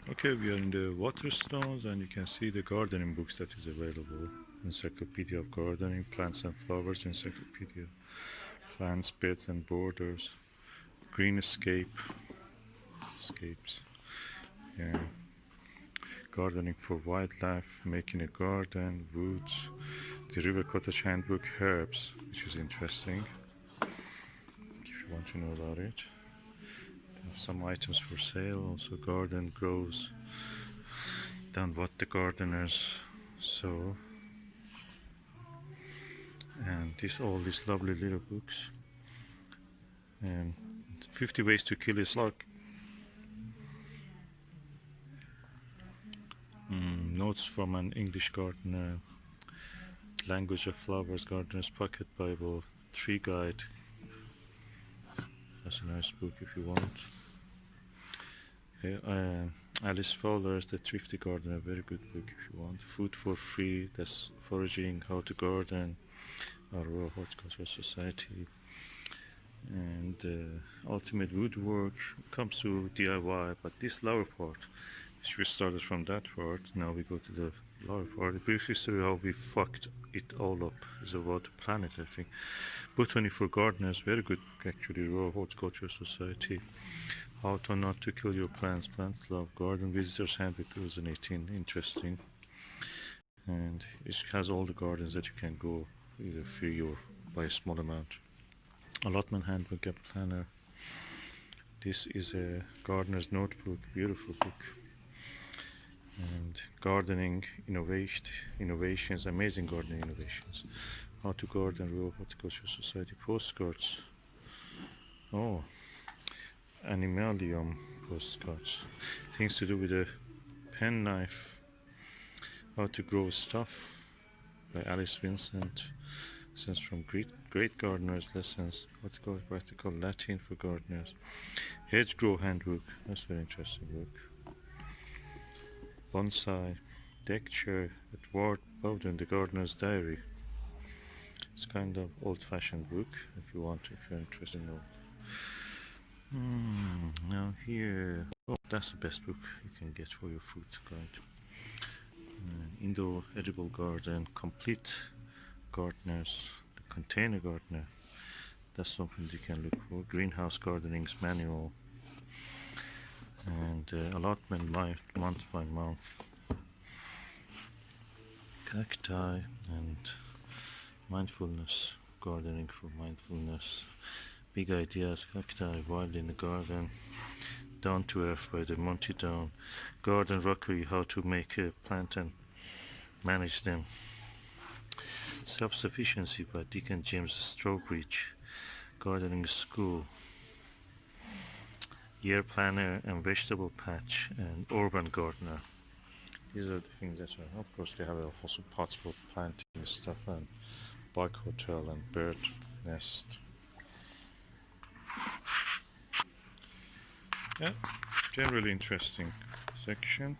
Okay, we are in the Waterstones and you can see the gardening books that is available. Encyclopedia of Gardening, Plants and Flowers, Encyclopedia, Plants, Beds and Borders, Greenscape, Escapes, yeah. Gardening for Wildlife, Making a Garden, Woods, the River Cottage Handbook, Herbs, which is interesting if you want to know about it. They have some items for sale, also garden grows down what the gardeners sow. And all these lovely little books. And 50 ways to kill a slug. Notes from an English gardener. Language of Flowers, Gardener's Pocket Bible, Tree Guide. That's a nice book if you want. Okay, Alice Fowler's The Thrifty Gardener, very good book if you want. Food for Free, that's foraging, how to garden, our Royal Horticultural Society. And Ultimate Woodwork comes to DIY, but this lower part, we started from that part, now we go to the lower part. The brief history how we fucked it all up is about the planet, I think. Botany for Gardeners, very good actually, Royal Horticultural Society. How to Not to Kill Your Plants, Plants Love, Garden Visitors Handbook 2018, interesting. And it has all the gardens that you can go, either free or by a small amount. Allotment Handbook, a planner. This is a gardener's notebook, beautiful book. And gardening innovations, amazing gardening innovations. How to Garden, Royal Horticultural Society postcards. Oh, Animalium postcards. Things to do with a penknife. How to Grow Stuff by Alice Vincent. Lessons from Great Gardeners, lessons. What's called practical Latin for gardeners. Hedgerow Handbook. That's a very interesting book. Bonsai, Deck Chair, Edward Bowden, The Gardener's Diary. It's kind of old-fashioned book if you're interested in it. Now here, that's the best book you can get for your food guide. Indoor Edible Garden, Complete Gardeners, the Container Gardener. That's something you can look for. Greenhouse Gardening's Manual. And allotment month by month. Cacti and mindfulness, gardening for mindfulness. Big Ideas, Cacti, Wild in the Garden. Down to Earth by the Monty Down. Garden Rockery, how to make a plant and manage them. Self-Sufficiency by Dick and James Strobridge. Gardening School. Year Planner and Vegetable Patch and Urban Gardener. These are the things that are, of course they have also pots for planting stuff and bike hotel and bird nest. Yeah, generally interesting section.